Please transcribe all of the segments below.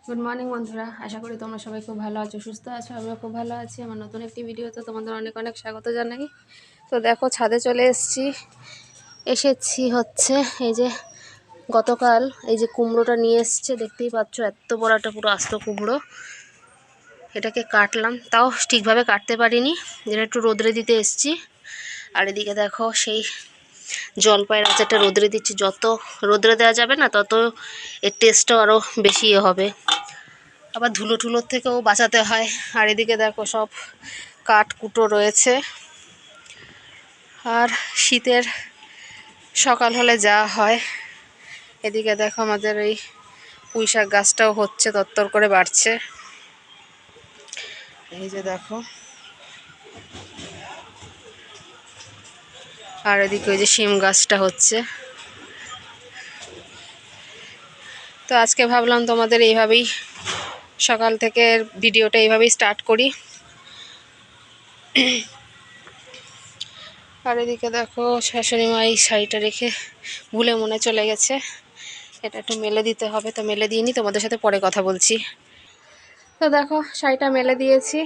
Good morning বন্ধুরা, আশা করি তোমরা সবাই খুব ভালো আছো, সুস্থ আছো। আমিও খুব ভালো আছি। আমার নতুন একটি ভিডিওতে তোমাদের অনেক অনেক স্বাগত জানাই। তো দেখো, ছাদে চলে এসেছি হচ্ছে এই যে গতকাল এই যে কুমড়োটা নিয়ে এসছে, দেখতেই পাচ্ছ এত বড় একটা পুরো আস্ত কুমড়ো। এটাকে কাটলাম, তাও ঠিকভাবে কাটতে পারিনি, যেটা একটু রোদ্রে দিতে এসছি। আর এদিকে দেখো সেই জলপাইয়ের আচারটা রোদ্রে দিচ্ছি। যত রোদ্রে দেওয়া যাবে না তত এর টেস্টটাও আরও বেশি হবে। আবার ধুলো টুলোর থেকেও বাঁচাতে হয়। আর এদিকে দেখো সব কাঠ কুটো রয়েছে। আর শীতের সকাল হলে যা হয়, এদিকে দেখো আমাদের এই পুঁইশাক গাছটাও হচ্ছে, তত্তর করে বাড়ছে। এই যে দেখো, আর এদিকে ওই যে শিম গাছটা হচ্ছে। তো আজকে ভাবলাম তোমাদের এইভাবেই সকাল থেকে ভিডিওটা এইভাবেই স্টার্ট করি। আর এদিকে দেখো শাশুড়ি মা এই শাড়িটা রেখে ভুলে মনে চলে গেছে, এটা একটু মেলে দিতে হবে। তো মেলে দিয়ে নি, তোমাদের সাথে পরে কথা বলছি। তো দেখো শাড়িটা মেলে দিয়েছি।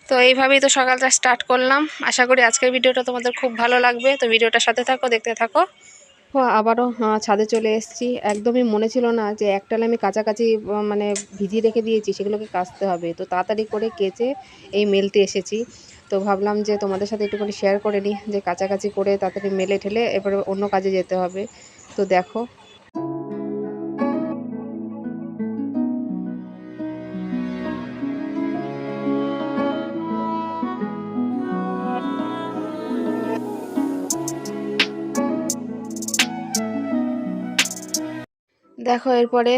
তো এইভাবেই তো সকালটা স্টার্ট করলাম। আশা করি আজকের ভিডিওটা তোমাদের খুব ভালো লাগবে। তো ভিডিওটার সাথে থাকো, দেখতে থাকো। তো আবারও ছাদে চলে এসেছি। একদমই মনে ছিল না যে একটালে আমি কাছাকাছি মানে ভিজিয়ে রেখে দিয়েছি, সেগুলোকে কাচতে হবে। তো তাড়াতাড়ি করে কেচে এই মেলতে এসেছি। তো ভাবলাম যে তোমাদের সাথে একটুখানি শেয়ার করে নিই, যে কাছাকাছি করে তাড়াতাড়ি মেলে ঠেলে এবারে অন্য কাজে যেতে হবে। তো দেখো, দেখো এরপরে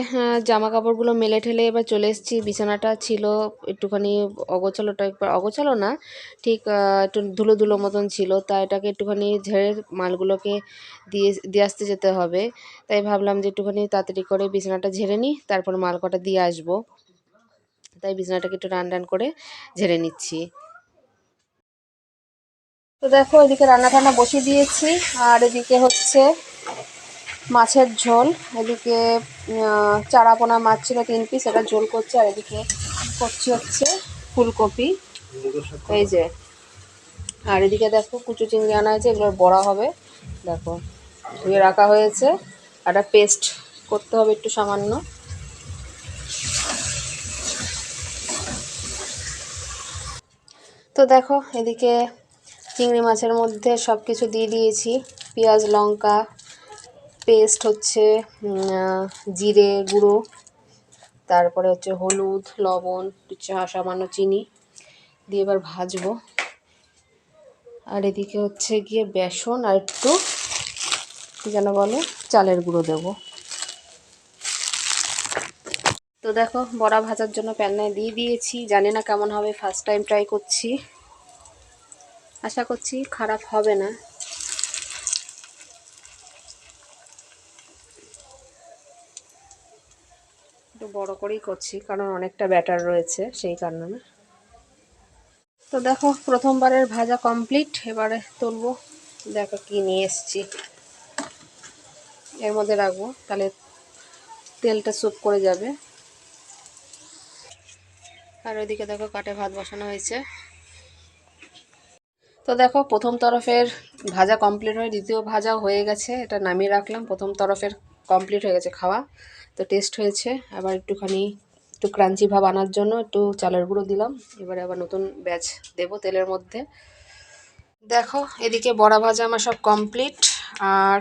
জামা কাপড়গুলো মেলে ঠেলে এবার চলে এসেছি। বিছানাটা ছিল একটুখানি অগোছালো টাইপের, অগোছালো না ঠিক, একটু ধুলো ধুলো মতন ছিল। তাই এটাকে একটুখানি ঝেড়ে মালগুলোকে দিয়ে আসতে যেতে হবে। তাই ভাবলাম যে একটুখানি তাড়াতাড়ি করে বিছানাটা ঝেড়ে নিই, তারপর মাল কটা দিয়ে আসবো। তাই বিছানাটাকে একটু রান রান করে ঝেড়ে নিচ্ছি। তো দেখো এদিকে রান্না টান্না বসিয়ে দিয়েছি। আর এদিকে হচ্ছে মাছের ঝোল। এদিকে চারাপোনা মাছ ছিল 3 পিস, এটা ঝোল করছে। আর এদিকে করছি হচ্ছে ফুলকপি, এই যে। আর এদিকে দেখো কুচু চিংড়ি আনা হয়েছে, এগুলোর বড়া হবে। দেখো ধুয়ে রাখা হয়েছে, একটা পেস্ট করতে হবে একটু সামান্য। তো দেখো এদিকে চিংড়ি মাছের মধ্যে সব কিছু দিয়ে দিয়েছি। পেঁয়াজ লঙ্কা পেস্ট হচ্ছে, জিরে গুঁড়ো, তারপরে হচ্ছে হলুদ লবণ সামান্য চিনি দিয়ে এবার ভাজবো। আর এদিকে হচ্ছে গিয়ে বেসন আর একটু কী যেন বলে, চালের গুঁড়ো দেবো। তো দেখো বড়া ভাজার জন্য প্যানে দিয়ে দিয়েছি। জানি না কেমন হবে, ফার্স্ট টাইম ট্রাই করছি, আশা করছি খারাপ হবে না। একটু বড় করেই করছি কারণ অনেকটা ব্যাটার রয়েছে, সেই কারণে। তো দেখো প্রথমবারের ভাজা কমপ্লিট, এবারে তুলবো। দেখো কি নিয়ে এসছি, এর মধ্যে রাখবো, তাহলে তেলটা স্যুপ করে যাবে। আর ওইদিকে দেখো কাঠে ভাত বসানো হয়েছে। তো দেখো প্রথম তরফের ভাজা কমপ্লিট হয়ে দ্বিতীয় ভাজাও হয়ে গেছে, এটা নামিয়ে রাখলাম। প্রথম তরফের কমপ্লিট হয়ে গেছে খাওয়া। তো টেস্ট হয়েছে। আবার একটু ক্রাঞ্চি ভাব আনার জন্য একটু চালের গুঁড়ো দিলাম। এবারে আবার নতুন ব্যাচ দেবো তেলের মধ্যে। দেখো এদিকে বড়া ভাজা আমার সব কমপ্লিট। আর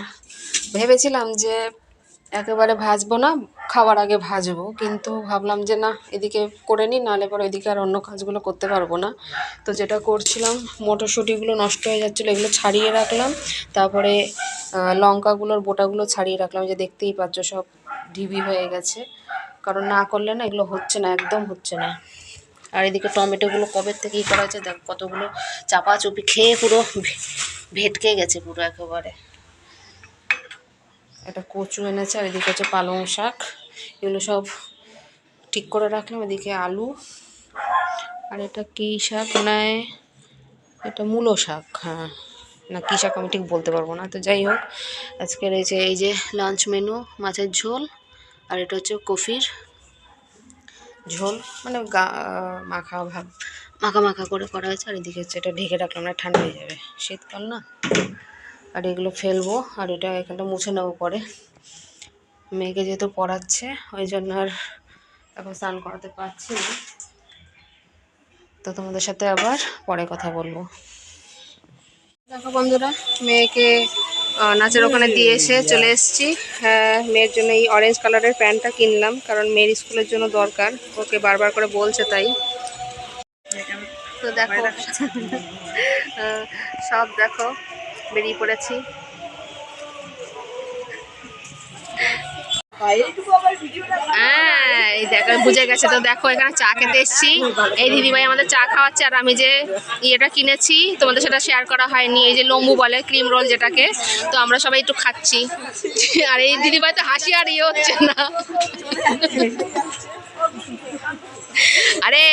ভেবেছিলাম যে একেবারে ভাজবো না, খাওয়ার আগে ভাজবো, কিন্তু ভাবলাম যে না, এদিকে করে নিই, নাহলে পরে ওইদিকে আর অন্য কাজগুলো করতে পারবো না। তো যেটা করছিলাম, মটরশুঁটিগুলো নষ্ট হয়ে যাচ্ছিলো, এগুলো ছাড়িয়ে রাখলাম। তারপরে লঙ্কাগুলোর বোটাগুলো ছাড়িয়ে রাখলাম, যে দেখতেই পাচ্ছ সব ঢিবি হয়ে গেছে, কারণ না করলে না এগুলো হচ্ছে না, একদম হচ্ছে না। আর এদিকে টমেটোগুলো কবে থেকেই করা হয়েছে, দেখ কতগুলো চাপাচুপি খেয়ে পুরো ভেটকে গেছে পুরো একেবারে। একটা কচু এনেছে, আর এদিকে হচ্ছে পালং শাক, এগুলো সব ঠিক করে রাখলাম। এদিকে আলু, আর এটা কী শাক নেয়, এটা মূলো শাক, হ্যাঁ না কী শাক আমি ঠিক বলতে পারবো না। তো যাই হোক, আজকের এই যে লাঞ্চ মেনু মাছের ঝোল, আর এটা হচ্ছে কফির ঝোল মানে মাখা ভাব, মাখা মাখা করে করা হয়েছে। আর এদিকে হচ্ছে এটা ঢেকে রাখলাম না, ঠান্ডা হয়ে যাবে, শীতকাল না। আর এগুলো ফেলবো, আর এটা এখানটা মুছে নেবো পরে। মেয়েকে যেহেতু পড়াচ্ছে ওই জন্য আর এখন স্নান করাতে পারছি না। তো তোমাদের সাথে আবার পরে কথা বলবো। দেখো বন্ধুরা, মেয়েকে নাচের ওখানে দিয়ে এসে চলে এসেছি। হ্যাঁ, মেয়ের জন্য এই অরেঞ্জ কালারের প্যান্টটা কিনলাম, কারণ মেয়ের স্কুলের জন্য দরকার, ওকে বারবার করে বলছে তাই। তো দেখো সব দেখো বেরিয়ে পড়েছি। হ্যাঁ, এই দেখো বুঝে গেছে। তো দেখো এখানে চা খেতে এসেছি, এই দিদিভাই আমাদের চা খাওয়াচ্ছে। আর আমি যে ইয়েটা কিনেছি তোমাদের সেটা শেয়ার করা হয়নি, এই যে লম্বু বলে, ক্রিম রোল যেটাকে, তো আমরা সবাই একটু খাচ্ছি। আর এই দিদিভাই তো হাসি আর ইয়ে হচ্ছে না। আরে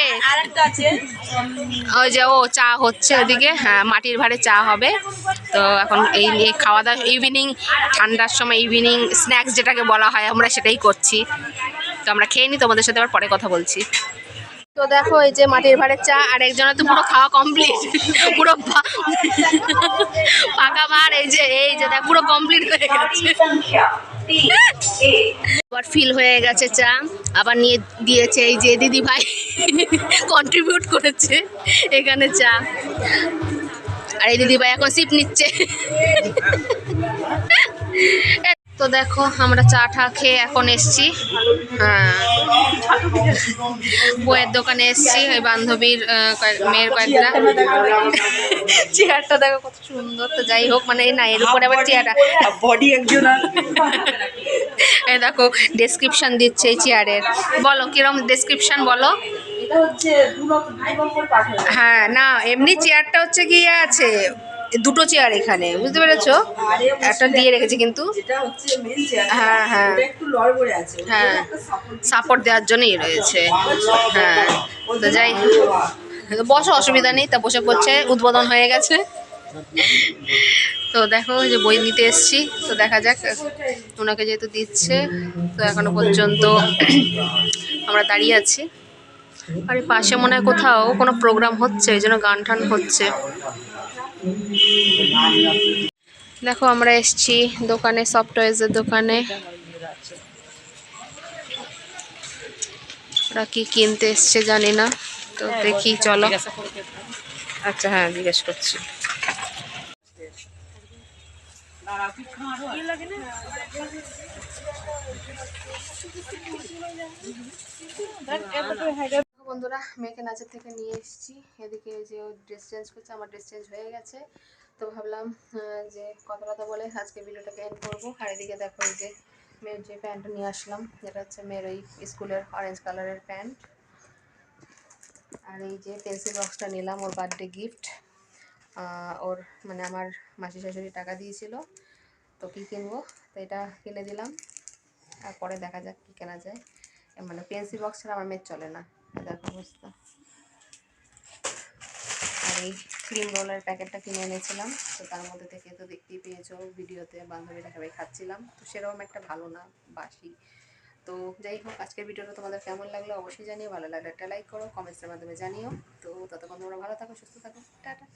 ওই যে ও চা হচ্ছে ওদিকে, হ্যাঁ মাটির ভাঁড়ে চা হবে। তো এখন এই নিয়ে খাওয়া দাওয়া, ইভিনিং ঠান্ডার সময় ইভিনিং স্ন্যাক্স যেটাকে বলা হয়, আমরা সেটাই করছি। তো আমরা খেয়ে নিই, তোমাদের সাথে আবার পরে কথা বলছি। তো দেখো এই যে মাটির ভাঁড়ের চা, আর একজনের তো পুরো খাওয়া কমপ্লিট, পুরো পাকা ভাঁড়। এই যে দেখ পুরো কমপ্লিট হয়ে গেছে, আবার ফিল হয়ে গেছে চা। আবার নিয়ে দিয়েছে এই যে দিদি ভাই, কন্ট্রিবিউট করেছে এখানে চা। আর এই দিদি ভাই এখন সিপ নিচ্ছে। তো দেখো আমরা চা টা খেয়ে এখন এসছি, হ্যাঁ বইয়ের দোকানে এসছি, ওই বান্ধবীর মেয়ের কয়েকটা। চেয়ারটা দেখো কত সুন্দর। তো যাই হোক, মানে না এর উপরে আবার চেয়ারটা বডি একজন। এই দেখো ডেসক্রিপশন দিচ্ছে এই চেয়ারের, বলো কিরম ডেসক্রিপশন বলো। হ্যাঁ না, এমনি চেয়ারটা হচ্ছে গিয়ে আছে দুটো চেয়ার এখানে, বুঝতে পেরেছো, একটা দিয়ে রেখেছে কিন্তু। হ্যাঁ হ্যাঁ হ্যাঁ, সাপোর্ট দেওয়ার জন্যই রয়েছে। হ্যাঁ, তো যাই বসো, অসুবিধা নেই। তা বসে পড়ছে, উদ্বোধন হয়ে গেছে। তো দেখো যে বই নিতে এসছি, তো দেখা যাক ওনাকে যেহেতু দিচ্ছে। তো এখনো পর্যন্ত আমরা দাঁড়িয়ে আছি। আর পাশে মনে হয় কোথাও কোনো প্রোগ্রাম হচ্ছে, এই জন্য গান টান হচ্ছে। দেখো আমরা এসছি দোকানে, সফট টয়েজের দোকানে। ওরা কি কিনতে এসছে জানি না, তো দেখি চলো। আচ্ছা হ্যাঁ, জিজ্ঞেস করছি। বন্ধুরা, মেয়েকে নাচের থেকে নিয়ে এসেছি, এদিকে যে ও ড্রেস চেঞ্জ করছে, আমার ড্রেস চেঞ্জ হয়ে গেছে। তো ভাবলাম যে কথা বলে আজকে ভিডিওটাকে এন্ড করবো। আর এদিকে দেখো এই যে মেয়ের যে প্যান্টটা নিয়ে আসলাম, যেটা হচ্ছে মেয়ের ওই স্কুলের অরেঞ্জ কালারের প্যান্ট। আর এই যে পেন্সিল বক্সটা নিলাম ওর বার্থডে গিফট। ওর মানে আমার মাসি শাশুড়ি টাকা দিয়েছিল, তো কী কিনবো, তো এটা কিনে দিলাম। আর পরে দেখা যাক কী কেনা যায়, মানে পেন্সিল বক্স ছাড়া আমার মেয়ের চলে না, দেখো অবস্থা। আর এই ক্রিম রোলের প্যাকেটটা কিনে এনেছিলাম, তো তার মধ্যে থেকে তো দেখতেই পেয়েছো ভিডিওতে, বান্ধবীরা সবাই খাচ্ছিলাম, তো সেরকম একটা ভালো না, বাসি। তো যাই হোক, আজকের ভিডিওটা তোমাদের কেমন লাগলো অবশ্যই জানিও, ভালো লাগলে একটা লাইক করো, কমেন্টসের মাধ্যমে জানিও। তো ততক্ষণ তোমরা ভালো থাকো, সুস্থ থাকো, টাটা।